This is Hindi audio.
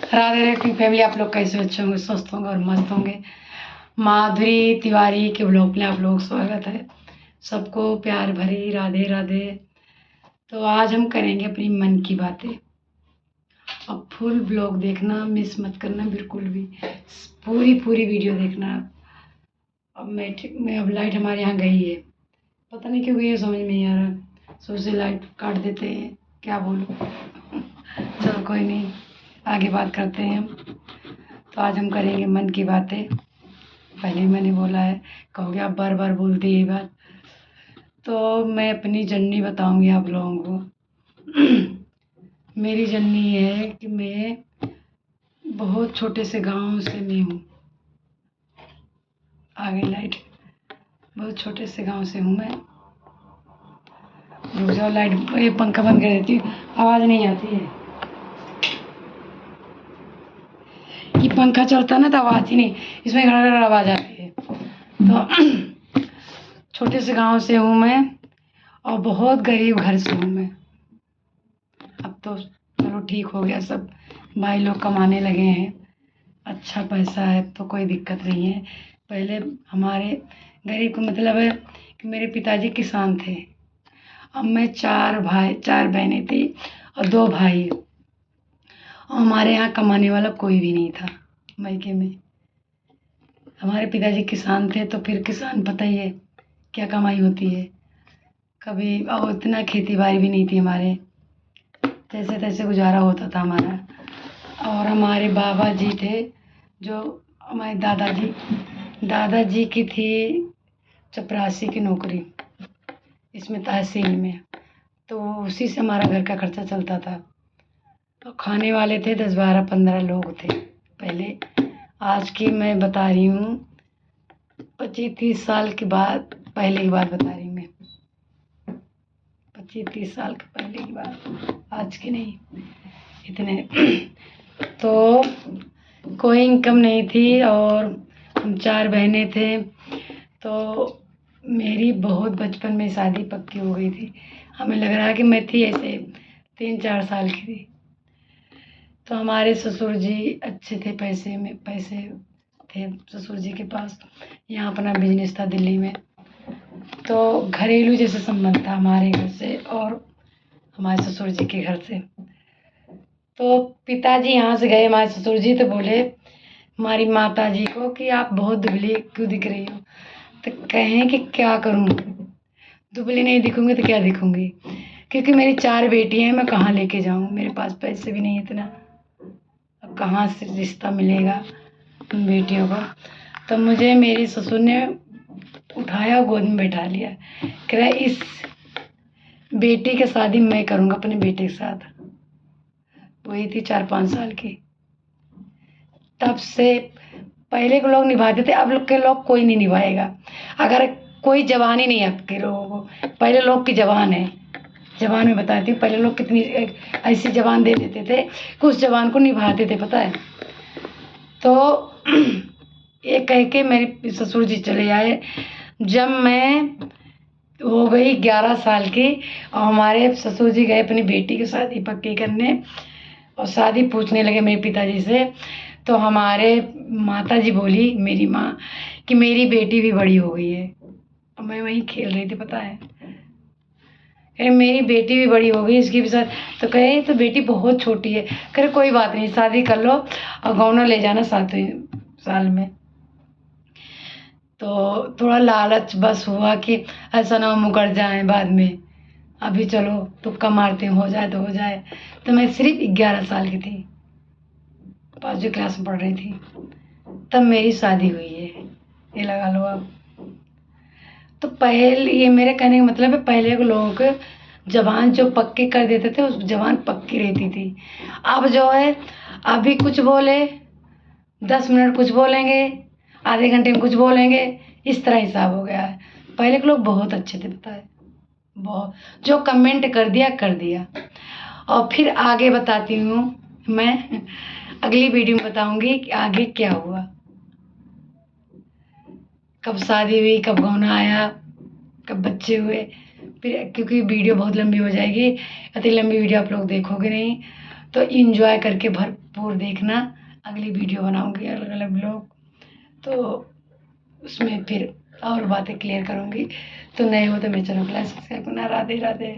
राधे राधे फैमिली, आप लोग कैसे अच्छे होंगे, स्वस्थ होंगे और मस्त होंगे। माधुरी तिवारी के ब्लॉग में आप लोग स्वागत है। सबको प्यार भरी राधे राधे। तो आज हम करेंगे अपनी मन की बातें। अब फुल ब्लॉग देखना, मिस मत करना बिल्कुल भी, पूरी वीडियो देखना। अब लाइट हमारे यहाँ गई है, पता नहीं क्यों गई है, समझ में नहीं आ रहा। सोचे लाइट काट देते हैं, क्या बोलूँ। चलो कोई नहीं, आगे बात करते हैं हम। तो आज हम करेंगे मन की बातें। पहले ही मैंने बोला है, कहोगे आप बार बार बोलती है ये बात। तो मैं अपनी जर्नी बताऊंगी आप लोगों को। मेरी जर्नी ये है कि मैं बहुत छोटे से गांव से मैं हूँ। आगे लाइट, बहुत छोटे से गांव से हूँ मैं। रुक जाओ, लाइट, ये पंखा बंद कर देती हूँ, आवाज़ नहीं आती है। कि पंखा चलता है ना तो आवाज़ ही नहीं, इसमें घड़ा आवाज़ आती है। तो छोटे से गांव से हूँ मैं और बहुत गरीब घर से हूँ मैं। अब तो चलो ठीक हो गया सब, भाई लोग कमाने लगे हैं, अच्छा पैसा है तो कोई दिक्कत नहीं है। पहले हमारे गरीब का मतलब है कि मेरे पिताजी किसान थे। अब मैं 4 बहनें थी और 2 भाई, और हमारे यहाँ कमाने वाला कोई भी नहीं था मायके में। हमारे पिताजी किसान थे तो फिर किसान, पता ही है क्या कमाई होती है। कभी और इतना खेती बाड़ी भी नहीं थी हमारे, जैसे तैसे गुजारा होता था हमारा। और हमारे बाबा जी थे, जो हमारे दादाजी की थी चपरासी की नौकरी, इसमें तहसील में। तो उसी से हमारा घर का खर्चा चलता था। तो खाने वाले थे 10-12-15 लोग थे पहले। आज की मैं बता रही हूँ 25-30 साल के बाद, पहले की बात बता रही हूँ मैं। 25-30 साल के पहले की बात, आज की नहीं, इतने। तो कोई इनकम नहीं थी और हम 4 बहनें थे। तो मेरी बहुत बचपन में शादी पक्की हो गई थी। हमें लग रहा है कि मैं थी ऐसे 3-4 साल की थी। तो हमारे ससुर जी अच्छे थे, पैसे थे ससुर जी के पास। यहाँ अपना बिजनेस था दिल्ली में। तो घरेलू जैसे संबंध था हमारे घर से और हमारे ससुर जी के घर से। तो पिताजी यहाँ से गए, हमारे ससुर जी, तो बोले हमारी माता जी को कि आप बहुत दुबली क्यों दिख रही हो। तो कहें कि क्या करूँ, दुबली नहीं दिखूंगी तो क्या दिखूंगी, क्योंकि मेरी 4 बेटियां हैं, मैं कहाँ लेके जाऊँ, मेरे पास पैसे भी नहीं इतना, अब कहाँ से रिश्ता मिलेगा उन बेटियों को। तो मुझे मेरी ससुर ने उठाया, गोद में बैठा लिया, कह रहा इस बेटी की शादी मैं करूँगा अपने बेटे के साथ। वही थी 4-5 साल की। तब से पहले के लोग निभाते थे, अब लोग के लोग कोई नहीं निभाएगा। अगर कोई जवान ही नहीं है आपके लोगों को, पहले लोग की जवान है। जवान में बताती हूँ, पहले लोग कितनी ऐसी जवान दे देते थे कि उस जवान को निभाते थे, पता है। तो ये कह के मेरे ससुर जी चले आए। जब मैं हो गई 11 साल की और हमारे ससुर जी गए अपनी बेटी की शादी पक्की करने और शादी पूछने लगे मेरे पिताजी से। तो हमारे माता जी बोली, मेरी माँ, कि मेरी बेटी भी बड़ी हो गई है। और मैं वहीं खेल रही थी, पता है, कहे मेरी बेटी भी बड़ी हो गई, इसकी भी साथ। तो कहे तो बेटी बहुत छोटी है। कहे कोई बात नहीं, शादी कर लो और गौना ले जाना 7वें साल में। तो थोड़ा लालच बस हुआ कि ऐसा ना मुकर जाए बाद में, अभी चलो तुक्का मारते हैं, हो जाए तो हो जाए। तो मैं सिर्फ 11 साल की थी, 5वीं क्लास में पढ़ रही थी, तब मेरी शादी हुई है, ये लगा लो आप। तो पहले, ये मेरे कहने का मतलब है, पहले के लोगों के जबान जो पक्की कर देते थे, उस जबान पक्की रहती थी। अब जो है, अभी कुछ बोले 10 मिनट कुछ बोलेंगे, आधे घंटे में कुछ बोलेंगे, इस तरह हिसाब हो गया है। पहले के लोग बहुत अच्छे थे, पता है, बहुत। जो कमेंट कर दिया कर दिया। और फिर आगे बताती हूँ मैं, अगली वीडियो में बताऊंगी कि आगे क्या हुआ, कब शादी हुई, कब गौना आया, कब बच्चे हुए। फिर क्योंकि वीडियो बहुत लंबी हो जाएगी, इतनी लंबी वीडियो आप लोग देखोगे नहीं, तो इंजॉय करके भरपूर ज़रूर देखना, अगली वीडियो बनाऊँगी अलग अलग ब्लॉग, तो उसमें फिर और बातें क्लियर करूँगी। तो नए हो तो मेरे चैनल को लाइक सब्सक्राइब करना। राधे राधे।